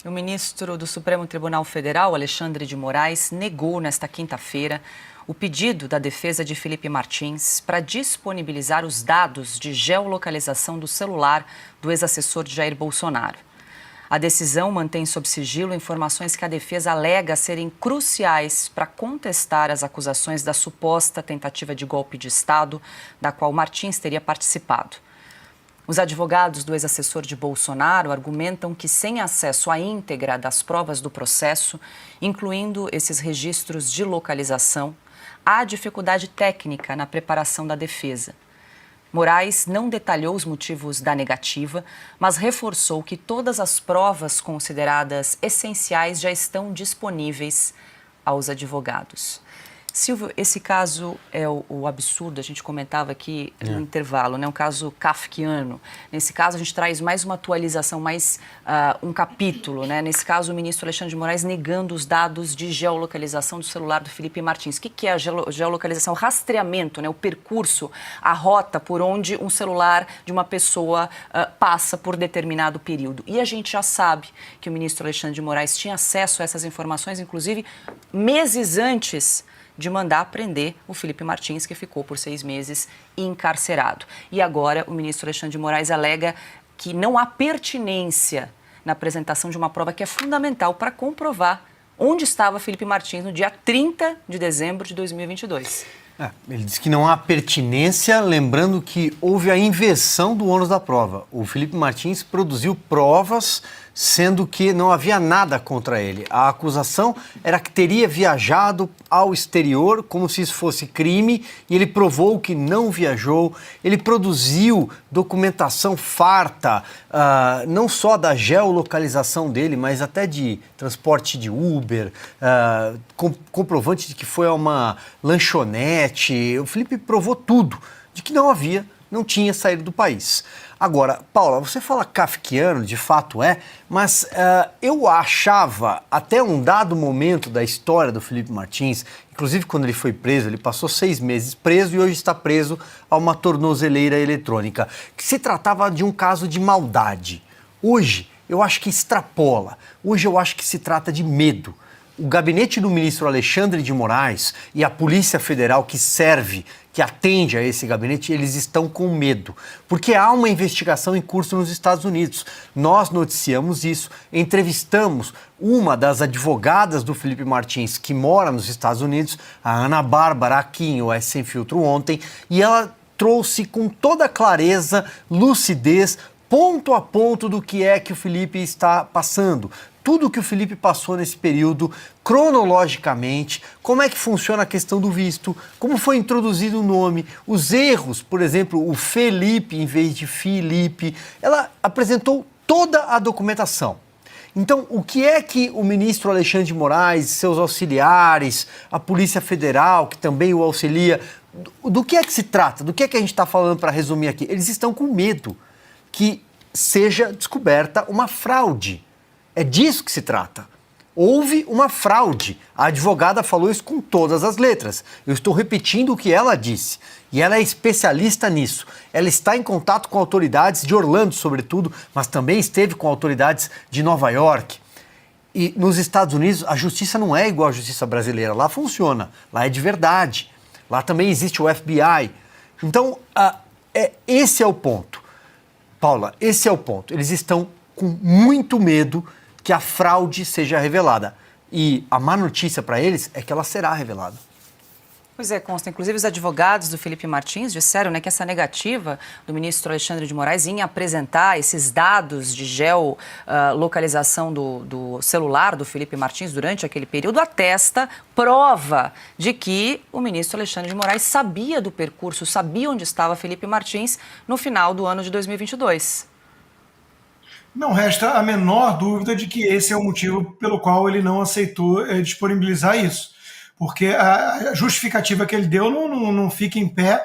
O ministro do Supremo Tribunal Federal, Alexandre de Moraes, negou nesta quinta-feira o pedido da defesa de Felipe Martins para disponibilizar os dados de geolocalização do celular do ex-assessor de Jair Bolsonaro. A decisão mantém sob sigilo informações que a defesa alega serem cruciais para contestar as acusações da suposta tentativa de golpe de Estado, da qual Martins teria participado. Os advogados do ex-assessor de Bolsonaro argumentam que, sem acesso à íntegra das provas do processo, incluindo esses registros de localização, há dificuldade técnica na preparação da defesa. Moraes não detalhou os motivos da negativa, mas reforçou que todas as provas consideradas essenciais já estão disponíveis aos advogados. Silvio, esse caso é o absurdo, a gente comentava aqui no intervalo, né? Um caso kafkiano. Nesse caso, a gente traz mais uma atualização, mais um capítulo, né? Nesse caso, o ministro Alexandre de Moraes negando os dados de geolocalização do celular do Felipe Martins. O que é a geolocalização? Rastreamento, né? O percurso, a rota por onde um celular de uma pessoa passa por determinado período. E a gente já sabe que o ministro Alexandre de Moraes tinha acesso a essas informações, inclusive meses antes de mandar prender o Felipe Martins, que ficou por 6 meses encarcerado. E agora o ministro Alexandre de Moraes alega que não há pertinência na apresentação de uma prova que é fundamental para comprovar onde estava Felipe Martins no dia 30 de dezembro de 2022. Ele diz que não há pertinência, lembrando que houve a inversão do ônus da prova. O Felipe Martins produziu provas, sendo que não havia nada contra ele. A acusação era que teria viajado ao exterior como se isso fosse crime, e ele provou que não viajou. Ele produziu documentação farta, não só da geolocalização dele, mas até de transporte de Uber, comprovante de que foi a uma lanchonete. O Felipe provou tudo, de que não tinha saído do país. Agora, Paula, você fala kafkiano, de fato mas eu achava, até um dado momento da história do Felipe Martins, inclusive quando ele foi preso, ele passou 6 meses preso e hoje está preso a uma tornozeleira eletrônica, que se tratava de um caso de maldade. Hoje, eu acho que extrapola. Hoje eu acho que se trata de medo. O gabinete do ministro Alexandre de Moraes e a Polícia Federal que atende a esse gabinete, eles estão com medo, porque há uma investigação em curso nos Estados Unidos. Nós noticiamos isso, entrevistamos uma das advogadas do Felipe Martins, que mora nos Estados Unidos, a Ana Bárbara, aqui em OS Sem Filtro ontem, e ela trouxe com toda clareza, lucidez, ponto a ponto do que é que o Felipe está passando. Tudo que o Felipe passou nesse período, cronologicamente, como é que funciona a questão do visto, como foi introduzido o nome, os erros, por exemplo, o Felipe em vez de Filipe. Ela apresentou toda a documentação. Então, o que é que o ministro Alexandre de Moraes, seus auxiliares, a Polícia Federal, que também o auxilia, do que é que se trata? Do que é que a gente está falando para resumir aqui? Eles estão com medo que seja descoberta uma fraude. É disso que se trata. Houve uma fraude. A advogada falou isso com todas as letras. Eu estou repetindo o que ela disse. E ela é especialista nisso. Ela está em contato com autoridades de Orlando, sobretudo, mas também esteve com autoridades de Nova York. E nos Estados Unidos, a justiça não é igual à justiça brasileira. Lá funciona. Lá é de verdade. Lá também existe o FBI. Então, esse é o ponto. Paula, esse é o ponto. Eles estão com muito medo que a fraude seja revelada. E a má notícia para eles é que ela será revelada. Pois é, consta. Inclusive, os advogados do Felipe Martins disseram, né, que essa negativa do ministro Alexandre de Moraes em apresentar esses dados de geolocalização do celular do Felipe Martins durante aquele período atesta, prova de que o ministro Alexandre de Moraes sabia do percurso, sabia onde estava Felipe Martins no final do ano de 2022. Não resta a menor dúvida de que esse é o motivo pelo qual ele não aceitou disponibilizar isso. Porque a justificativa que ele deu não fica em pé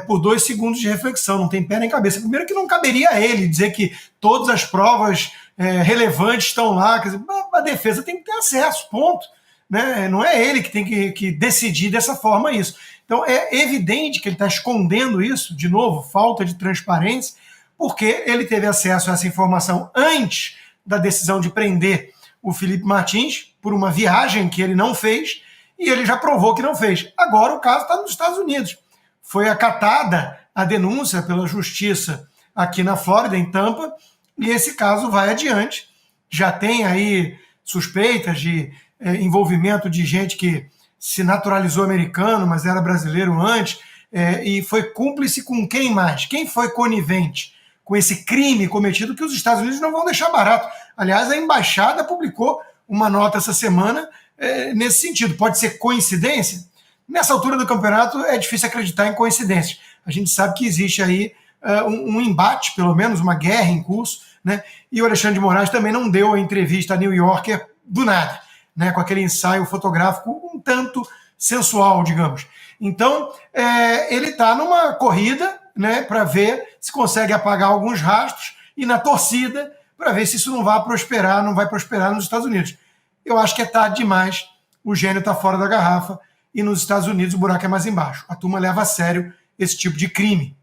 por 2 segundos de reflexão, não tem pé nem cabeça. Primeiro que não caberia a ele dizer que todas as provas relevantes estão lá. Quer dizer, a defesa tem que ter acesso, ponto. Né? Não é ele que tem que decidir dessa forma isso. Então é evidente que ele está escondendo isso, de novo, falta de transparência, porque ele teve acesso a essa informação antes da decisão de prender o Felipe Martins por uma viagem que ele não fez, e ele já provou que não fez. Agora o caso está nos Estados Unidos. Foi acatada a denúncia pela justiça aqui na Flórida, em Tampa, e esse caso vai adiante. Já tem aí suspeitas de envolvimento de gente que se naturalizou americano, mas era brasileiro antes, e foi cúmplice com quem mais? Quem foi conivente com esse crime cometido que os Estados Unidos não vão deixar barato? Aliás, a embaixada publicou uma nota essa semana nesse sentido. Pode ser coincidência? Nessa altura do campeonato é difícil acreditar em coincidências. A gente sabe que existe aí um embate, pelo menos, uma guerra em curso, né? E o Alexandre de Moraes também não deu a entrevista a New Yorker do nada, né? Com aquele ensaio fotográfico um tanto sensual, digamos. Então, ele está numa corrida, né, para ver se consegue apagar alguns rastros e na torcida para ver se isso não vai prosperar nos Estados Unidos. Eu acho que é tarde demais, o gênio está fora da garrafa e nos Estados Unidos o buraco é mais embaixo. A turma leva a sério esse tipo de crime.